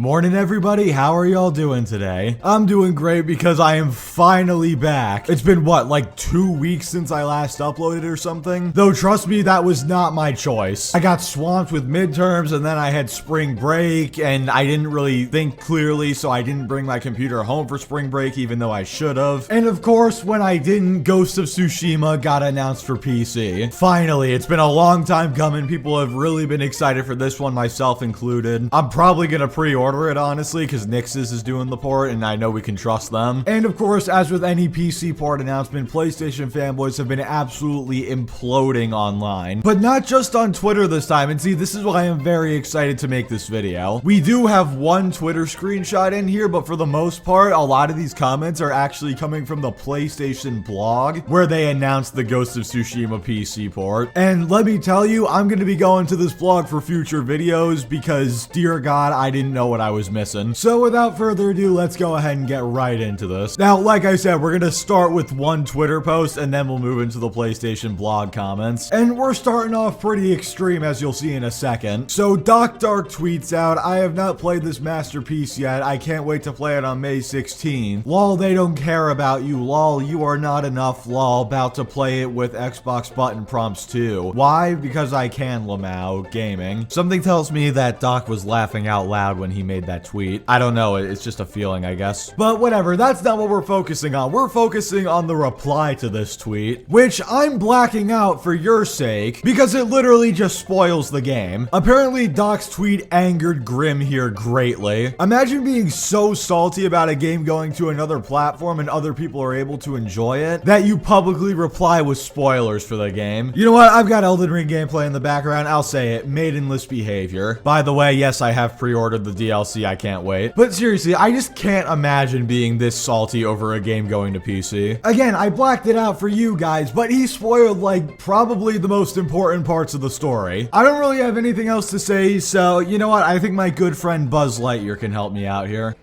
Morning everybody, how are y'all doing today? I'm doing great because I am finally back. It's been what, like 2 weeks since I last uploaded or something? Though trust me, that was not my choice. I got swamped with midterms and then I had spring break and I didn't really think clearly, so I didn't bring my computer home for spring break even though I should have. And of course, when I didn't, Ghost of Tsushima got announced for PC. Finally, it's been a long time coming. People have really been excited for this one, myself included. I'm probably gonna pre-order it honestly because Nix's is doing the port and I know we can trust them. And of course, as with any PC port announcement, PlayStation fanboys have been absolutely imploding online, but not just on Twitter this time. And see, this is why I am very excited to make this video. We do have one Twitter screenshot in here, but for the most part, a lot of these comments are actually coming from the PlayStation blog where they announced the Ghost of Tsushima PC port. And let me tell you, I'm going to be going to this blog for future videos because, dear God, I didn't know what I was missing. So without further ado, let's go ahead and get right into this. Now, like I said, we're going to start with one Twitter post and then we'll move into the PlayStation blog comments. And we're starting off pretty extreme, as you'll see in a second. So Doc Dark tweets out, "I have not played this masterpiece yet. I can't wait to play it on May 16th. Lol, they don't care about you. Lol, you are not enough. Lol, about to play it with Xbox button prompts too. Why? Because I can, Lamau. Gaming." Something tells me that Doc was laughing out loud when he made that tweet. I don't know, it's just a feeling, I guess. But whatever, that's not what we're focusing on. We're focusing on the reply to this tweet, which I'm blacking out for your sake because it literally just spoils the game. Apparently, Doc's tweet angered Grim here greatly. Imagine being so salty about a game going to another platform and other people are able to enjoy it that you publicly reply with spoilers for the game. You know what? I've got Elden Ring gameplay in the background. I'll say it. Maidenless behavior. By the way, yes, I have pre-ordered the DLC. I can't wait. But seriously, I just can't imagine being this salty over a game going to PC. Again, I blacked it out for you guys, but he spoiled like probably the most important parts of the story. I don't really have anything else to say, so you know what? I think my good friend Buzz Lightyear can help me out here.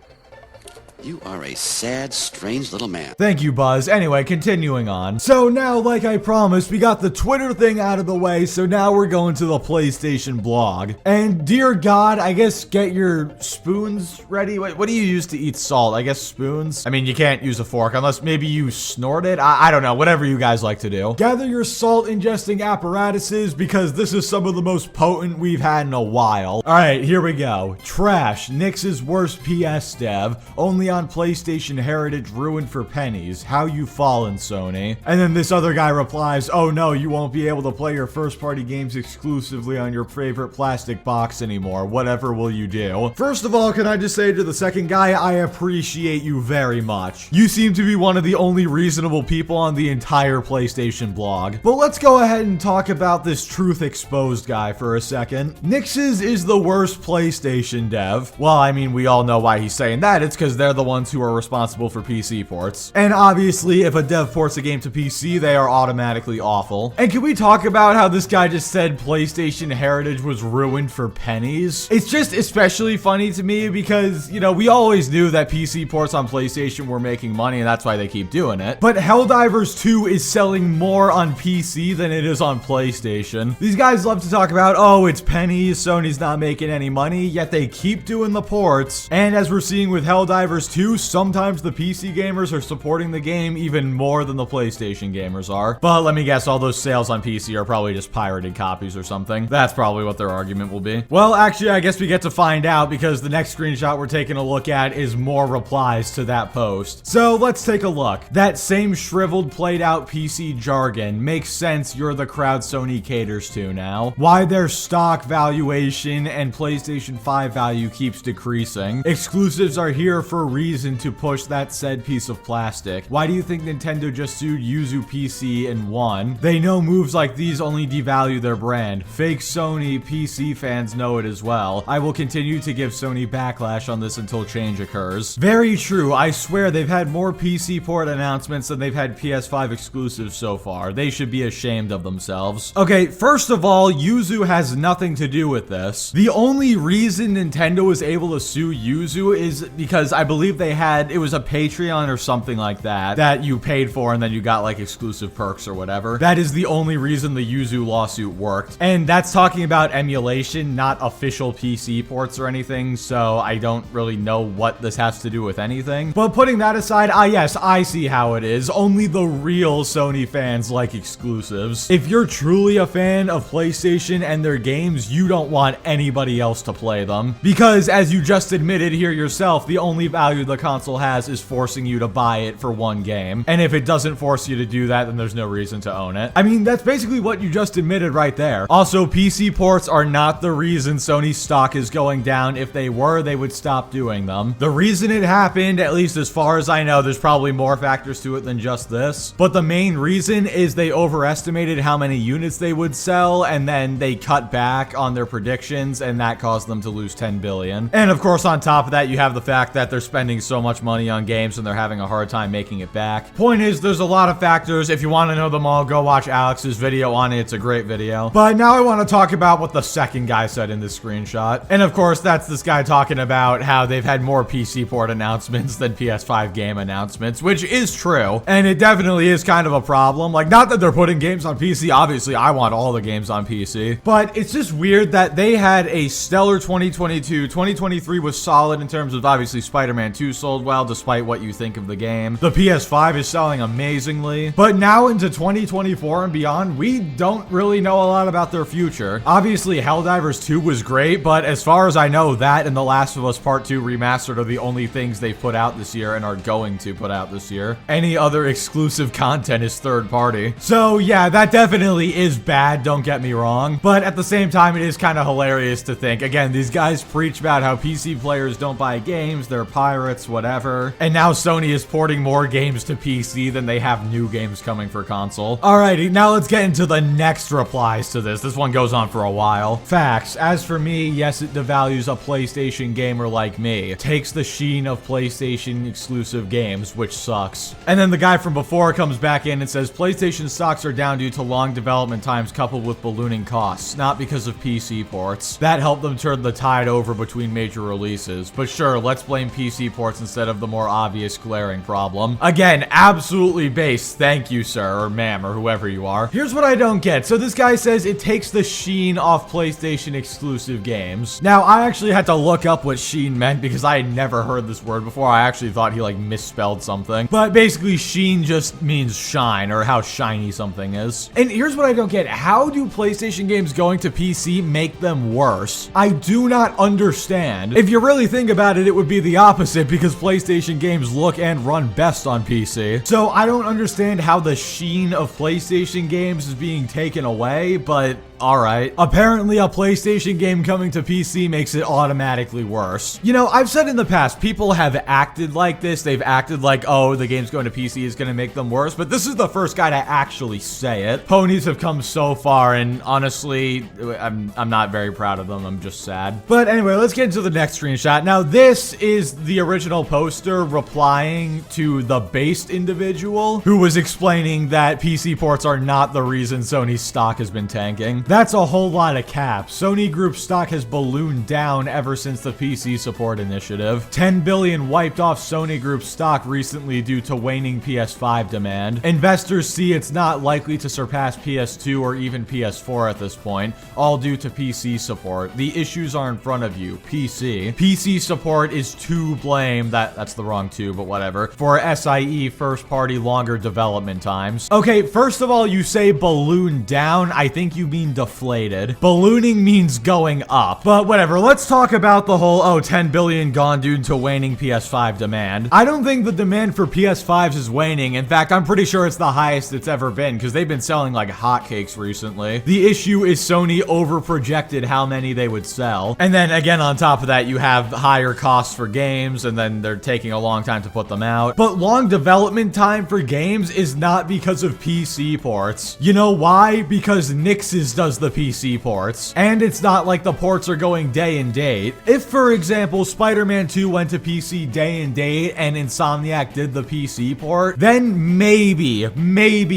You are a sad, strange little man. Thank you, Buzz. Anyway, continuing on. So now, like I promised, we got the Twitter thing out of the way, so now we're going to the PlayStation blog. And dear God, I guess get your spoons ready. What do you use to eat salt? I guess spoons? I mean, you can't use a fork unless maybe you snort it. I don't know, whatever you guys like to do. Gather your salt ingesting apparatuses because this is some of the most potent we've had in a while. All right, here we go. Trash, Nix's worst PS dev, only on PlayStation Heritage ruined for pennies. How you fallen, Sony. And then this other guy replies, "Oh no, you won't be able to play your first party games exclusively on your favorite plastic box anymore. Whatever will you do?" First of all, can I just say to the second guy, I appreciate you very much. You seem to be one of the only reasonable people on the entire PlayStation blog. But let's go ahead and talk about this Truth Exposed guy for a second. Nix's is the worst PlayStation dev. Well, I mean, we all know why he's saying that. It's because they're the ones who are responsible for PC ports. And obviously, if a dev ports a game to PC, they are automatically awful. And can we talk about how this guy just said PlayStation Heritage was ruined for pennies? It's just especially funny to me because, you know, we always knew that PC ports on PlayStation were making money and that's why they keep doing it. But Helldivers 2 is selling more on PC than it is on PlayStation. These guys love to talk about, oh, it's pennies, Sony's not making any money, yet they keep doing the ports. And as we're seeing with Helldivers 2, sometimes the PC gamers are supporting the game even more than the PlayStation gamers are. But let me guess, all those sales on PC are probably just pirated copies or something. That's probably what their argument will be. Well, actually, I guess we get to find out because the next screenshot we're taking a look at is more replies to that post. So let's take a look. That same shriveled, played out PC jargon makes sense. You're the crowd Sony caters to now. Why their stock valuation and PlayStation 5 value keeps decreasing. Exclusives are here for reason to push that said piece of plastic. Why do you think Nintendo just sued Yuzu PC and won? They know moves like these only devalue their brand. Fake Sony PC fans know it as well. I will continue to give Sony backlash on this until change occurs. Very true. I swear they've had more PC port announcements than they've had PS5 exclusives so far. They should be ashamed of themselves. Okay, first of all, Yuzu has nothing to do with this. The only reason Nintendo was able to sue Yuzu is because I believe believe it was a Patreon or something like that you paid for and then you got like exclusive perks or whatever. That is the only reason the Yuzu lawsuit worked. And that's talking about emulation, not official PC ports or anything, so I don't really know what this has to do with anything. But putting that aside, yes, I see how it is. Only the real Sony fans like exclusives. If you're truly a fan of PlayStation and their games, you don't want anybody else to play them. Because as you just admitted here yourself, the only value the console has is forcing you to buy it for one game. And if it doesn't force you to do that, then there's no reason to own it. I mean, that's basically what you just admitted right there. Also, PC ports are not the reason Sony's stock is going down. If they were, they would stop doing them. The reason it happened, at least as far as I know, there's probably more factors to it than just this, but the main reason is they overestimated how many units they would sell, and then they cut back on their predictions, and that caused them to lose 10 billion. And of course, on top of that, you have the fact that they're spending so much money on games and they're having a hard time making it back. Point is, there's a lot of factors. If you want to know them all, go watch Alex's video on it. It's a great video. But now I want to talk about what the second guy said in this screenshot. And of course, that's this guy talking about how they've had more PC port announcements than PS5 game announcements, which is true. And it definitely is kind of a problem. Like, not that they're putting games on PC. Obviously, I want all the games on PC. But it's just weird that they had a stellar 2022. 2023 was solid in terms of, obviously, Spider-Man 2 sold well, despite what you think of the game. The PS5 is selling amazingly. But now into 2024 and beyond, we don't really know a lot about their future. Obviously, Helldivers 2 was great, but as far as I know, that and The Last of Us Part 2 Remastered are the only things they've put out this year and are going to put out this year. Any other exclusive content is third party. So yeah, that definitely is bad, don't get me wrong. But at the same time, it is kind of hilarious to think, again, these guys preach about how PC players don't buy games, they're pirates, whatever. And now Sony is porting more games to PC than they have new games coming for console. Alrighty, now let's get into the next replies to this. This one goes on for a while. Facts. As for me, yes, it devalues a PlayStation gamer like me. It takes the sheen of PlayStation exclusive games, which sucks. And then the guy from before comes back in and says, PlayStation stocks are down due to long development times coupled with ballooning costs, not because of PC ports. That helped them turn the tide over between major releases. But sure, let's blame PC ports instead of the more obvious glaring problem. Again, absolutely based. Thank you, sir, or ma'am, or whoever you are. Here's what I don't get. So this guy says it takes the sheen off PlayStation exclusive games. Now, I actually had to look up what sheen meant because I had never heard this word before. I actually thought he like misspelled something. But basically, sheen just means shine, or how shiny something is. And here's what I don't get. How do PlayStation games going to PC make them worse? I do not understand. If you really think about it, it would be the opposite because PlayStation games look and run best on PC. So I don't understand how the sheen of PlayStation games is being taken away, but alright. Apparently a PlayStation game coming to PC makes it automatically worse. You know, I've said in the past, people have acted like this. They've acted like, oh, the game's going to PC is going to make them worse, but this is the first guy to actually say it. Ponies have come so far, and honestly, I'm not very proud of them. I'm just sad. But anyway, let's get into the next screenshot. Now, this is the original poster replying to the based individual who was explaining that PC ports are not the reason Sony's stock has been tanking. That's a whole lot of cap. Sony Group stock has ballooned down ever since the PC support initiative. 10 billion wiped off Sony Group stock recently due to waning PS5 demand. Investors see it's not likely to surpass PS2 or even PS4 at this point, all due to PC support. The issues are in front of you, PC. PC support is to blame, that's the wrong two, but whatever, for SIE first party longer development times. Okay, first of all, you say balloon down, I think you mean deflated. Ballooning means going up. But whatever, let's talk about the whole, 10 billion gone due to waning PS5 demand. I don't think the demand for PS5s is waning. In fact, I'm pretty sure it's the highest it's ever been because they've been selling like hotcakes recently. The issue is Sony overprojected how many they would sell. And then again, on top of that, you have higher costs for games and then they're taking a long time to put them out. But long development time for games is not because of PC ports. You know why? Because Nix's does the PC ports. And it's not like the ports are going day and date. If, for example, Spider-Man 2 went to PC day and date and Insomniac did the PC port, then maybe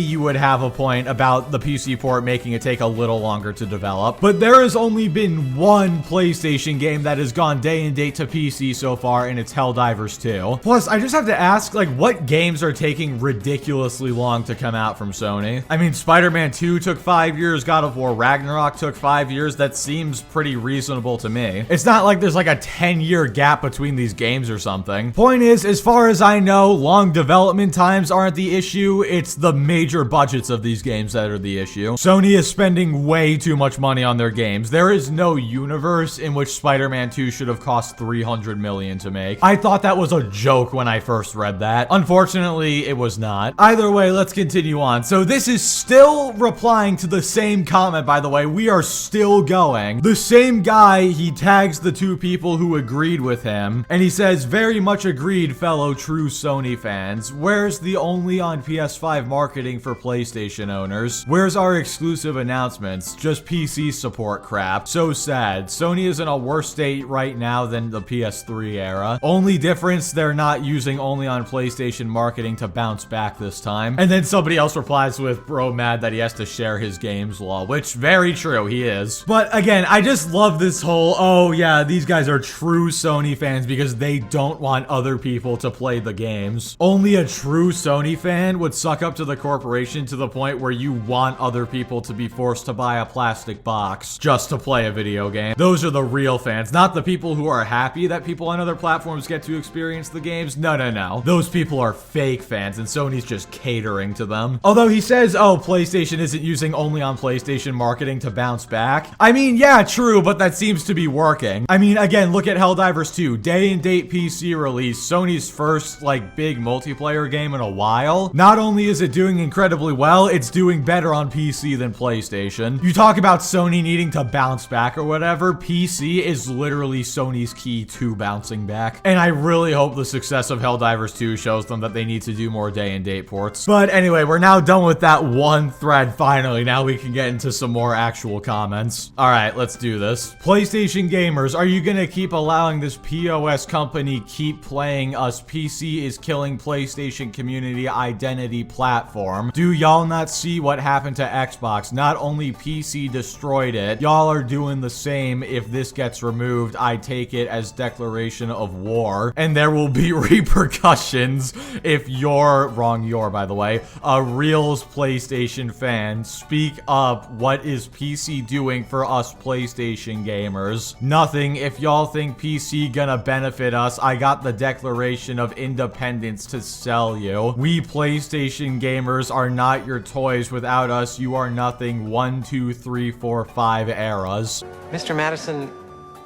you would have a point about the PC port making it take a little longer to develop. But there has only been one PlayStation game that has gone day and date to PC so far, and it's Helldivers 2. Plus, I just have to ask, like, what games are taking ridiculously long to come out from Sony? I mean, Spider-Man 2 took 5 years, God of War Ragnarok took 5 years. That seems pretty reasonable to me. It's not like there's like a 10-year gap between these games or something. Point is, as far as I know, long development times aren't the issue. It's the major budgets of these games that are the issue. Sony is spending way too much money on their games. There is no universe in which Spider-Man 2 should have cost $300 million to make. I thought that was a joke when I first read that. Unfortunately, it was not. Either way, let's continue on. So this is still replying to the same comment, by the way. We are still going. The same guy, he tags the two people who agreed with him, and he says, "Very much agreed, fellow true Sony fans. Where's the only on PS5 marketing for PlayStation owners? Where's our exclusive announcements? Just PC support crap. So sad. Sony is in a worse state right now than the PS3 era. Only difference, they're not using only on PlayStation marketing to bounce back this time." And then somebody else replies with, "Bro mad that he has to share his games lol," which very true, he is. But again, I just love this whole, oh yeah, these guys are true Sony fans because they don't want other people to play the games. Only a true Sony fan would suck up to the corporation to the point where you want other people to be forced to buy a plastic box just to play a video game. Those are the real fans, not the people who are happy that people on other platforms get to experience the games. No. Those people are fake fans, and Sony's just catering to them. Although he says, oh, PlayStation isn't using only on PlayStation marketing to bounce back. I mean, yeah, true, but that seems to be working. I mean, again, look at Helldivers 2, day and date PC release, Sony's first, like, big multiplayer game in a while. Not only is it doing incredibly well, it's doing better on PC than PlayStation. You talk about Sony needing to bounce back or whatever, PC is literally Sony's key to bouncing back. And I really hope the success of Helldivers 2 shows them that they need to do more day and date ports. But anyway, we're now done with that one thread finally. Now we can get into some more actual comments. Alright, let's do this. PlayStation gamers, are you gonna keep allowing this POS company keep playing us? PC is killing PlayStation community identity platform. Do y'all not see what happened to Xbox? Not only PC destroyed it, y'all are doing the same. If this gets removed, I take it as declaration of war, and there will be repercussions if you're, wrong you're by the way, a real PlayStation fan. Speak up. What is PC doing for us PlayStation gamers? Nothing. If y'all think PC gonna benefit us, I got the Declaration of Independence to sell you. We PlayStation gamers are not your toys. Without us, you are nothing. 1, 2, 3, 4, 5 eras. Mr. Madison,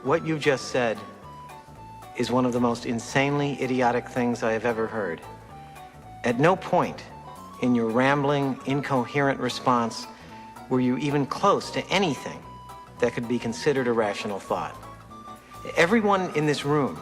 what you just said is one of the most insanely idiotic things I have ever heard. At no point in your rambling, incoherent response were you even close to anything that could be considered a rational thought. Everyone in this room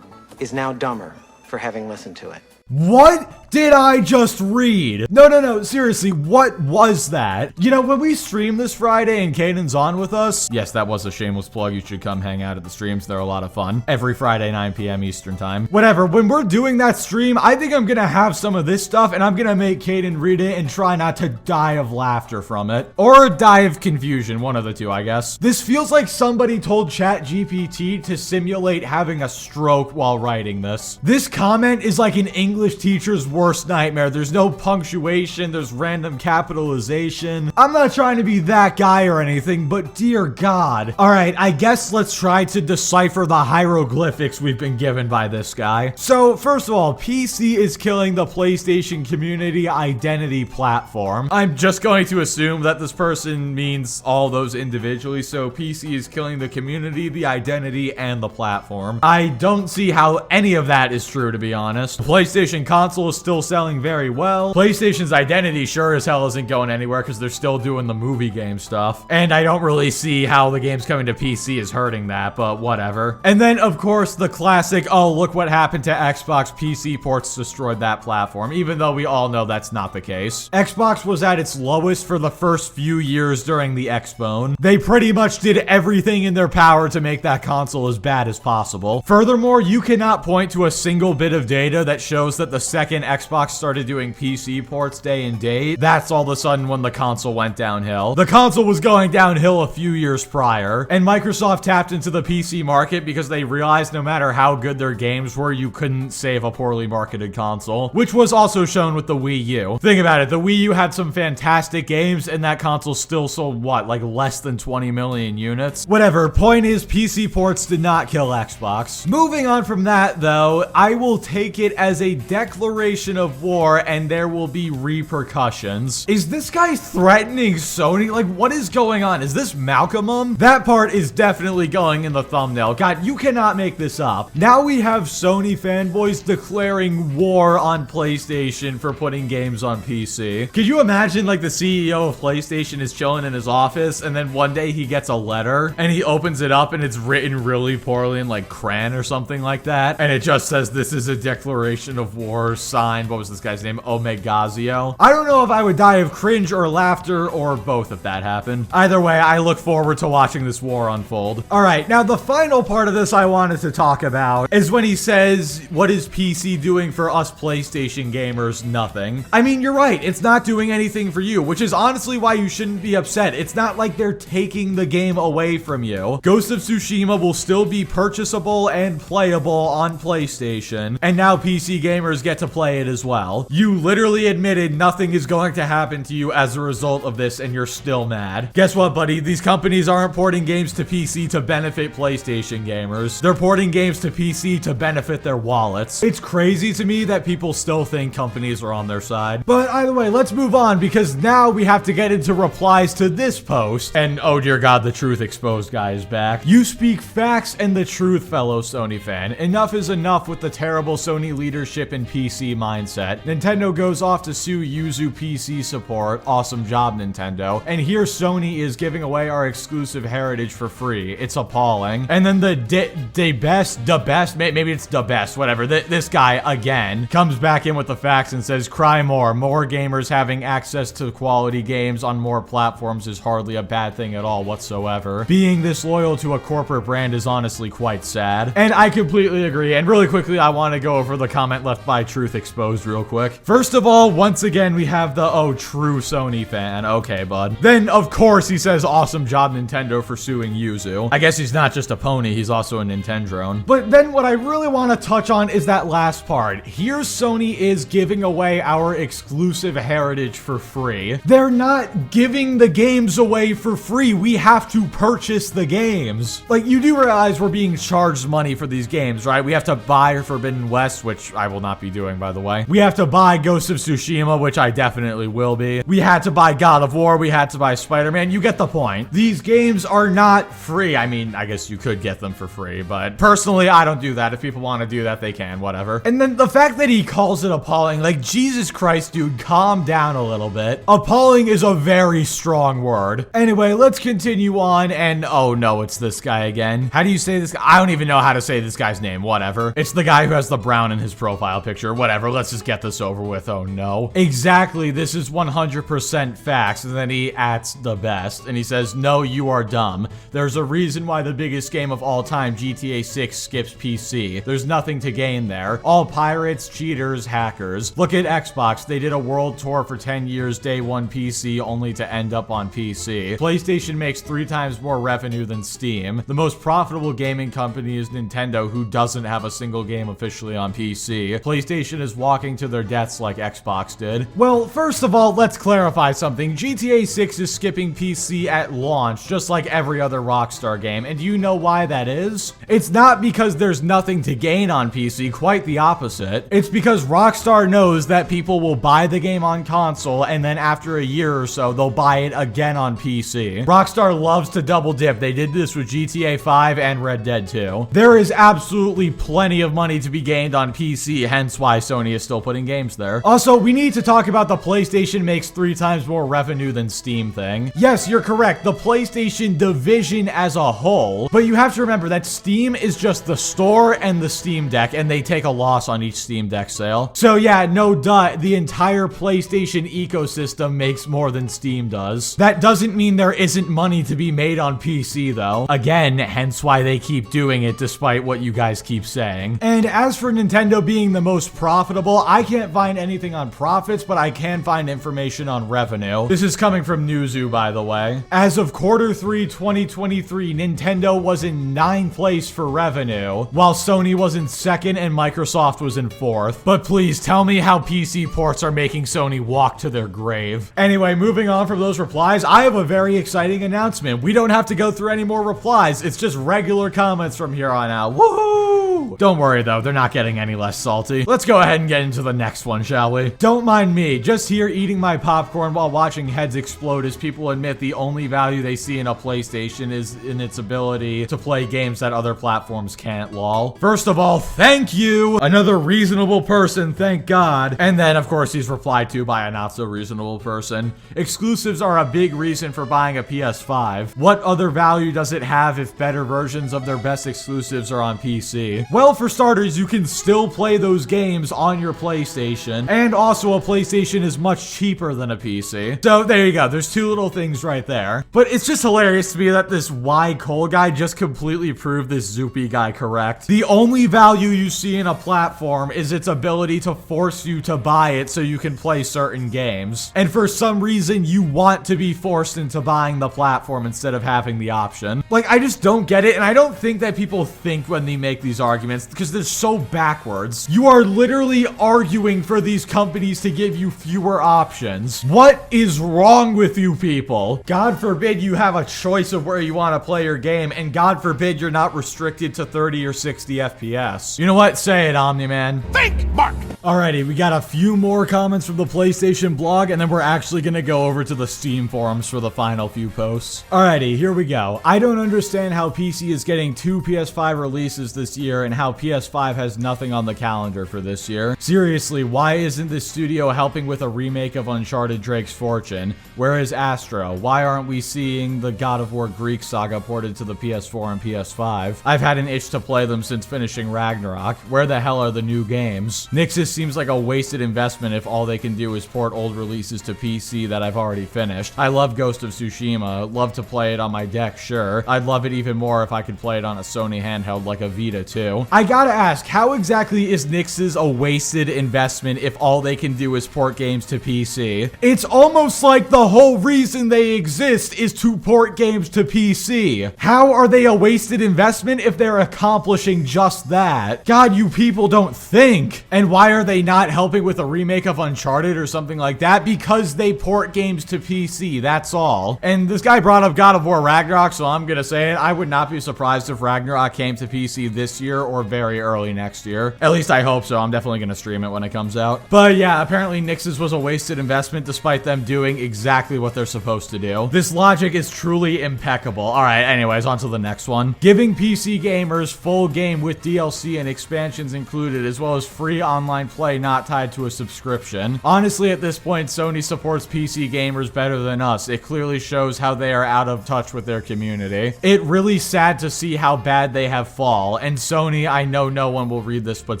is now dumber for having listened to it. What did I just read? No, seriously, what was that? You know, when we stream this Friday and Caden's on with us, yes, that was a shameless plug, you should come hang out at the streams, they're a lot of fun. Every Friday, 9 p.m. Eastern time. Whatever, when we're doing that stream, I think I'm gonna have some of this stuff, and I'm gonna make Caden read it and try not to die of laughter from it. Or die of confusion, one of the two, I guess. This feels like somebody told ChatGPT to simulate having a stroke while writing this. This comment is like an English teacher's worst nightmare. There's no punctuation, there's random capitalization. I'm not trying to be that guy or anything, but dear God. Alright, I guess let's try to decipher the hieroglyphics we've been given by this guy. So, first of all, PC is killing the PlayStation community identity platform. I'm just going to assume that this person means all those individually, so PC is killing the community, the identity, and the platform. I don't see how any of that is true, to be honest. PlayStation PlayStation console is still selling very well. PlayStation's identity sure as hell isn't going anywhere because they're still doing the movie game stuff. And I don't really see how the games coming to PC is hurting that, but whatever. And then, of course, the classic, oh, look what happened to Xbox. PC ports destroyed that platform, even though we all know that's not the case. Xbox was at its lowest for the first few years during the Xbone. They pretty much did everything in their power to make that console as bad as possible. Furthermore, you cannot point to a single bit of data that shows that the second Xbox started doing PC ports day and date, that's all of a sudden when the console went downhill. The console was going downhill a few years prior, and Microsoft tapped into the PC market because they realized no matter how good their games were, you couldn't save a poorly marketed console, which was also shown with the Wii U. Think about it, the Wii U had some fantastic games, and that console still sold, what, like less than 20 million units? Whatever, point is, PC ports did not kill Xbox. Moving on from that, though, I will take it as a declaration of war, and there will be repercussions. Is this guy threatening Sony? Like, what is going on? Is this Malcolm? That part is definitely going in the thumbnail. God, you cannot make this up. Now we have Sony fanboys declaring war on PlayStation for putting games on PC. Could you imagine, like, the CEO of PlayStation is chilling in his office, and then one day he gets a letter, and he opens it up, and it's written really poorly in, like, crayon or something like that, and it just says, this is a declaration of war signed, what was this guy's name? Omegazio. I don't know if I would die of cringe or laughter, or both if that happened. Either way, I look forward to watching this war unfold. Alright, now the final part of this I wanted to talk about is when he says, what is PC doing for us PlayStation gamers? Nothing. I mean, you're right, it's not doing anything for you, which is honestly why you shouldn't be upset. It's not like they're taking the game away from you. Ghost of Tsushima will still be purchasable and playable on PlayStation, and now PC gamers get to play it as well. You literally admitted nothing is going to happen to you as a result of this, and you're still mad. Guess what, buddy? These companies aren't porting games to PC to benefit PlayStation gamers. They're porting games to PC to benefit their wallets. It's crazy to me that people still think companies are on their side. But either way, let's move on, because now we have to get into replies to this post. And oh dear God, the Truth Exposed guy is back. You speak facts and the truth, fellow Sony fan. Enough is enough with the terrible Sony leadership and PC mindset. Nintendo goes off to sue Yuzu PC support. Awesome job, Nintendo. And here Sony is giving away our exclusive heritage for free. It's appalling. And then the best, maybe it's the best, whatever. This guy, again, comes back in with the facts and says, cry more. More gamers having access to quality games on more platforms is hardly a bad thing at all whatsoever. Being this loyal to a corporate brand is honestly quite sad. And I completely agree. And really quickly, I want to go over the comment left by Truth Exposed real quick. First of all, once again, we have the, oh, true Sony fan. Okay, bud. Then, of course, he says, awesome job, Nintendo, for suing Yuzu. I guess he's not just a pony, he's also a Nintendrone. But then what I really want to touch on is that last part. Here, Sony is giving away our exclusive heritage for free. They're not giving the games away for free. We have to purchase the games. Like, you do realize we're being charged money for these games, right? We have to buy Forbidden West, which I will not be doing, by the way. We have to buy Ghost of Tsushima, which I definitely will be. We had to buy God of War. We had to buy Spider-Man. You get the point. These games are not free. I mean, I guess you could get them for free, but personally, I don't do that. If people want to do that, they can, whatever. And then the fact that he calls it appalling, like, Jesus Christ, dude, calm down a little bit. Appalling is a very strong word. Anyway, let's continue on, and oh no, it's this guy again. How do you say this guy? I don't even know how to say this guy's name, whatever. It's the guy who has the brown in his profile picture, whatever. Let's just get this over with. Oh no. Exactly, this is 100% facts. And then he adds the best, and he says, no, you are dumb. There's a reason why the biggest game of all time, GTA 6, skips PC. There's nothing to gain there. All pirates, cheaters, hackers. Look at Xbox. They did a world tour for 10 years, day one PC, only to end up on PC. PlayStation makes 3 times more revenue than Steam. The most profitable gaming company is Nintendo, who doesn't have a single game officially on PC. PlayStation is walking to their deaths like Xbox did. Well, first of all, let's clarify something. GTA 6 is skipping PC at launch, just like every other Rockstar game. And do you know why that is? It's not because there's nothing to gain on PC, quite the opposite. It's because Rockstar knows that people will buy the game on console, and then after a year or so, they'll buy it again on PC. Rockstar loves to double dip. They did this with GTA 5 and Red Dead 2. There is absolutely plenty of money to be gained on PC, hence hence why Sony is still putting games there. Also, we need to talk about the PlayStation makes 3 times more revenue than Steam thing. Yes, you're correct, the PlayStation division as a whole, but you have to remember that Steam is just the store and the Steam Deck, and they take a loss on each Steam Deck sale. So yeah, no duh, the entire PlayStation ecosystem makes more than Steam does. That doesn't mean there isn't money to be made on PC though. Again, hence why they keep doing it despite what you guys keep saying. And as for Nintendo being the most profitable, I can't find anything on profits, but I can find information on revenue. This is coming from Newzoo, by the way. As of Q3 2023, Nintendo was in 9th place for revenue, while Sony was in 2nd and Microsoft was in 4th. But please tell me how PC ports are making Sony walk to their grave. Anyway, moving on from those replies, I have a very exciting announcement. We don't have to go through any more replies. It's just regular comments from here on out. Woohoo! Don't worry though, they're not getting any less salty. Let's go ahead and get into the next one, shall we? Don't mind me, just here eating my popcorn while watching heads explode as people admit the only value they see in a PlayStation is in its ability to play games that other platforms can't, lol. First of all, thank you! Another reasonable person, thank God. And then, of course, he's replied to by a not so reasonable person. Exclusives are a big reason for buying a PS5. What other value does it have if better versions of their best exclusives are on PC? Well, for starters, you can still play those games on your PlayStation, and also a PlayStation is much cheaper than a PC. So there you go, there's 2 little things right there. But it's just hilarious to me that this Y Cole guy just completely proved this Zoopy guy correct. The only value you see in a platform is its ability to force you to buy it so you can play certain games. And for some reason, you want to be forced into buying the platform instead of having the option. Like, I just don't get it, and I don't think that people think when they make these arguments, because they're so backwards. You are literally arguing for these companies to give you fewer options. What is wrong with you people? God forbid you have a choice of where you want to play your game, and God forbid you're not restricted to 30 or 60 FPS. You know what? Say it, Omni-Man. Think, Mark! Alrighty, we got a few more comments from the PlayStation blog, and then we're actually gonna go over to the Steam forums for the final few posts. Alrighty, here we go. I don't understand how PC is getting 2 PS5 releases this year and how PS5 has nothing on the calendar for this year. Seriously, why isn't this studio helping with a remake of Uncharted Drake's Fortune? Where is Astro? Why aren't we seeing the God of War Greek saga ported to the PS4 and PS5? I've had an itch to play them since finishing Ragnarok. Where the hell are the new games? Nixus seems like a wasted investment if all they can do is port old releases to PC that I've already finished. I love Ghost of Tsushima. Love to play it on my deck, sure. I'd love it even more if I could play it on a Sony handheld like a Vita too. I gotta ask, how exactly is Nix's a wasted investment if all they can do is port games to PC? It's almost like the whole reason they exist is to port games to PC. How are they a wasted investment if they're accomplishing just that? God, you people don't think. And why are they not helping with a remake of Uncharted or something like that? Because they port games to PC, that's all. And this guy brought up God of War Ragnarok, so I'm gonna say it. I would not be surprised if Ragnarok came to PC this year or very early next year. At least I hope so. I'm definitely gonna stream it when it comes out. But yeah, apparently Nix's was a wasted investment despite them doing exactly what they're supposed to do. This logic is truly impeccable. Alright, anyways, on to the next one. Giving PC gamers full game with DLC and expansions included, as well as free online play not tied to a subscription. Honestly, at this point, Sony supports PC gamers better than us. It clearly shows how they are out of touch with their community. It really sad to see how bad they have fall, and Sony, I know no one will read this, but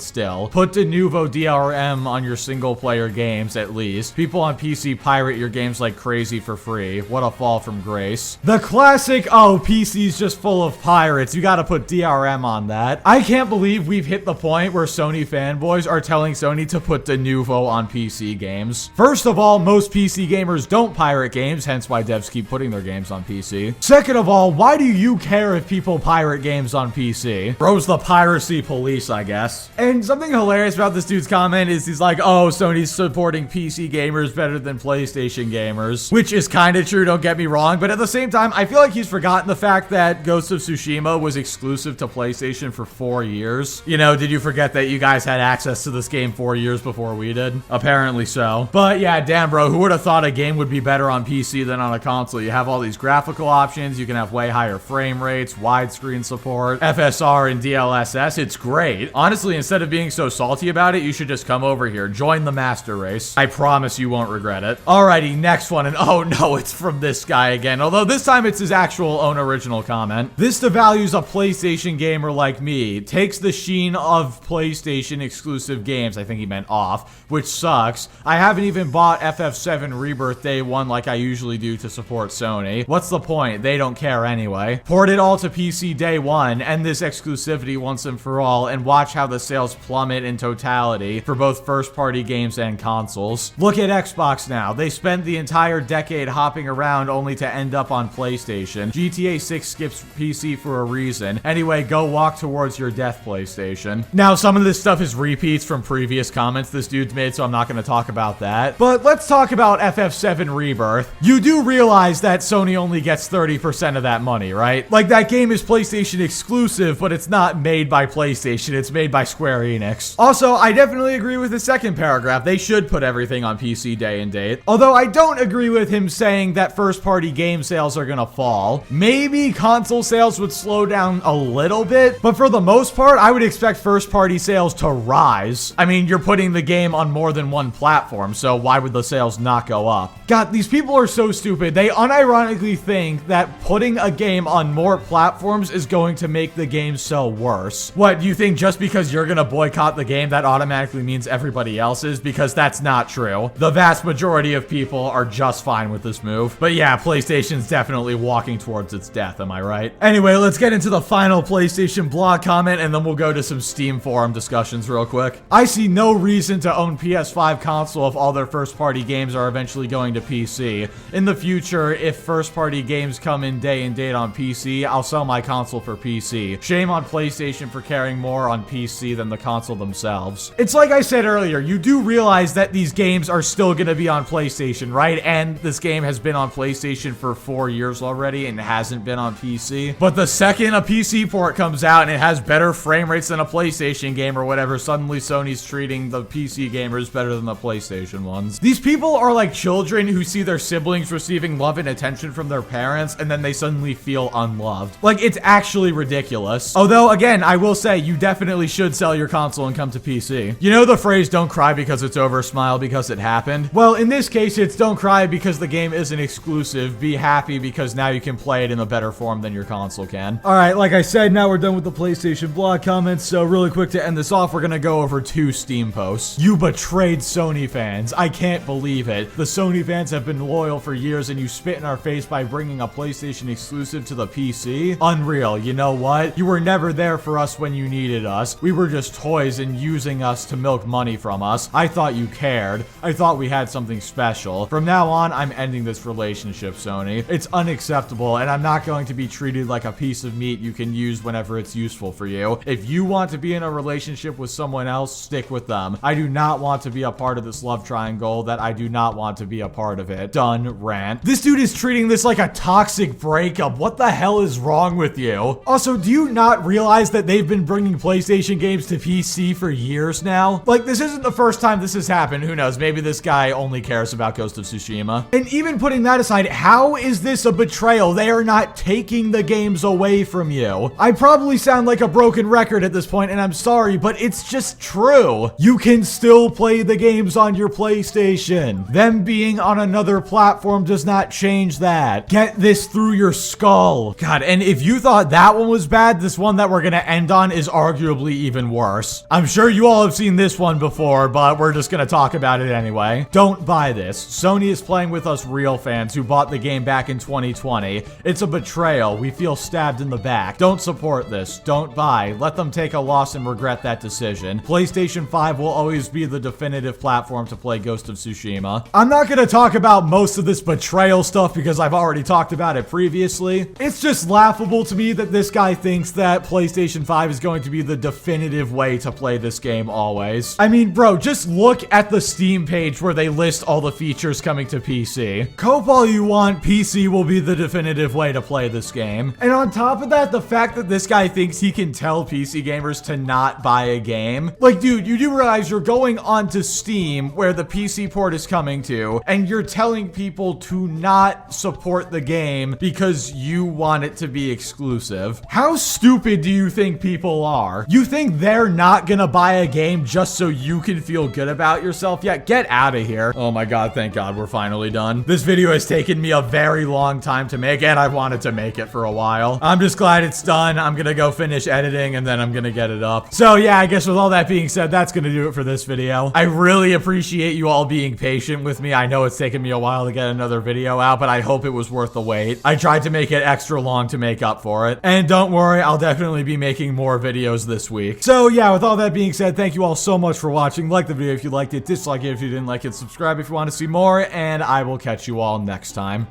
still. Put de novo DRM on your single player games at least. People on PC pirate your games like crazy for free. What a fall from grace. The classic, oh, PC's just full of pirates. You gotta put DRM on that. I can't believe we've hit the point where Sony fanboys are telling Sony to put de novo on PC games. First of all, most PC gamers don't pirate games, hence why devs keep putting their games on PC. Second of all, why do you care if people pirate games on PC? Bro's the piracy police, I guess. And something hilarious about this dude's comment is he's like, oh, Sony's supporting PC gamers better than PlayStation gamers, which is kind of true, don't get me wrong, but at the same time, I feel like he's forgotten the fact that Ghost of Tsushima was exclusive to PlayStation for 4 years. You know, did you forget that you guys had access to this game game 4 years before we did. Apparently so. But yeah, damn bro, who would have thought a game would be better on PC than on a console? You have all these graphical options, you can have way higher frame rates, widescreen support, FSR and DLSS. It's great. Honestly, instead of being so salty about it, you should just come over here. Join the master race. I promise you won't regret it. Alrighty, next one. And oh no, it's from this guy again. Although this time it's his actual own original comment. This devalues a PlayStation gamer like me. Takes the sheen of PlayStation exclusive games. I think he meant off, which sucks. I haven't even bought FF7 Rebirth Day 1 like I usually do to support Sony. What's the point? They don't care anyway. Port it all to PC Day 1, end this exclusivity once and for all, and watch how the sales plummet in totality for both first-party games and consoles. Look at Xbox now. They spent the entire decade hopping around only to end up on PlayStation. GTA 6 skips PC for a reason. Anyway, go walk towards your death, PlayStation. Now, some of this stuff is repeats from previous comments this dude's made, so I'm not going to talk about that. But let's talk about FF7 Rebirth. You do realize that Sony only gets 30% of that money, right? Like, that game is PlayStation exclusive, but it's not made by PlayStation. It's made by Square Enix. Also, I definitely agree with the second paragraph. They should put everything on PC day and date. Although I don't agree with him saying that first-party game sales are gonna fall. Maybe console sales would slow down a little bit, but for the most part, I would expect first-party sales to rise. I mean, you're putting the game on more than one platform, so why would the sales not go up? God, these people are so stupid. They unironically think that putting a game on more platforms is going to make the game sell worse. What, you think just because you're gonna boycott the game, that automatically means everybody else is? Because that's not true. The vast majority of people are just fine with this move. But yeah, PlayStation's definitely walking towards its death, am I right? Anyway, let's get into the final PlayStation blog comment, and then we'll go to some Steam forum discussions real quick. I see no reason to own PS5 console if all their first-party games are eventually going to PC. In the future, if first-party games come in day and date on PC, I'll sell my console for PC. Shame on PlayStation for caring more on PC than the console themselves. It's like I said earlier, you do realize that these games are still gonna be on PlayStation, right? And this game has been on PlayStation for 4 years already and hasn't been on PC. But the second a PC port comes out and it has better frame rates than a PlayStation game or whatever, suddenly Sony's treating the PC gamers better than the PlayStation ones. These people are like children who see their siblings receiving love and attention from their parents and then they suddenly feel unloved. Like, it's actually ridiculous. Although, again, I will say you definitely should sell your console and come to PC. You know the phrase, don't cry because it's over, smile because it happened? Well, in this case, it's don't cry because the game isn't exclusive. Be happy because now you can play it in a better form than your console can. Alright, like I said, now we're done with the PlayStation blog comments, so really quick to end this off, we're gonna go over 2 Steam posts. You betrayed Sony fans. I can't believe it. The Sony fans have been loyal for years and you spit in our face by bringing a PlayStation exclusive to the PC? Unreal. You know what? You were never there for us when you needed us. We were just toys and using us to milk money from us. I thought you cared. I thought we had something special. From now on, I'm ending this relationship, Sony. It's unacceptable, and I'm not going to be treated like a piece of meat you can use whenever it's useful for you. If you want to be in a relationship with someone else, stick with them. I do not want to be a part of this love triangle that I do not want to be a part of it. Done rant. This dude is treating this like a toxic breakup. What the hell is wrong with you? Also, do you not realize that they've been bringing PlayStation games to PC for years now? Like, this isn't the first time this has happened. Who knows? Maybe this guy only cares about Ghost of Tsushima. And even putting that aside, how is this a betrayal? They are not taking the games away from you. I probably sound like a broken record at this point, and I'm sorry, but it's just true. You can still play the games on your PlayStation. Them being on another platform does not change that. Get this through your skull. God, and if you thought that one was bad, this one that we're gonna end on is arguably even worse. I'm sure you all have seen this one before, but we're just gonna talk about it anyway. Don't buy this. Sony is playing with us real fans who bought the game back in 2020. It's a betrayal. We feel stabbed in the back. Don't support this. Don't buy. Let them take a loss and regret that decision. PlayStation 5 will always be the definitive platform to play Ghost of Tsushima. I'm not gonna talk about most of this betrayal stuff because I've already talked about it previously. It's just laughable to me that this guy thinks that PlayStation 5 is going to be the definitive way to play this game always. I mean, bro, just look at the Steam page where they list all the features coming to PC. Cope all you want, PC will be the definitive way to play this game. And on top of that, the fact that this guy thinks he can tell PC gamers to not buy a game. Like, dude, you you do realize you're going onto Steam, where the PC port is coming to, and you're telling people to not support the game because you want it to be exclusive. How stupid do you think people are? You think they're not gonna buy a game just so you can feel good about yourself? Yeah, get out of here. Oh my god, thank god we're finally done. This video has taken me a very long time to make, and I've wanted to make it for a while. I'm just glad it's done. I'm gonna go finish editing, and then I'm gonna get it up. So yeah, I guess with all that being said, that's gonna do it for this video. I really appreciate you all being patient with me. I know it's taken me a while to get another video out, but I hope it was worth the wait. I tried to make it extra long to make up for it. And don't worry, I'll definitely be making more videos this week. So yeah, with all that being said, thank you all so much for watching. Like the video if you liked it, dislike it if you didn't like it, subscribe if you want to see more, and I will catch you all next time.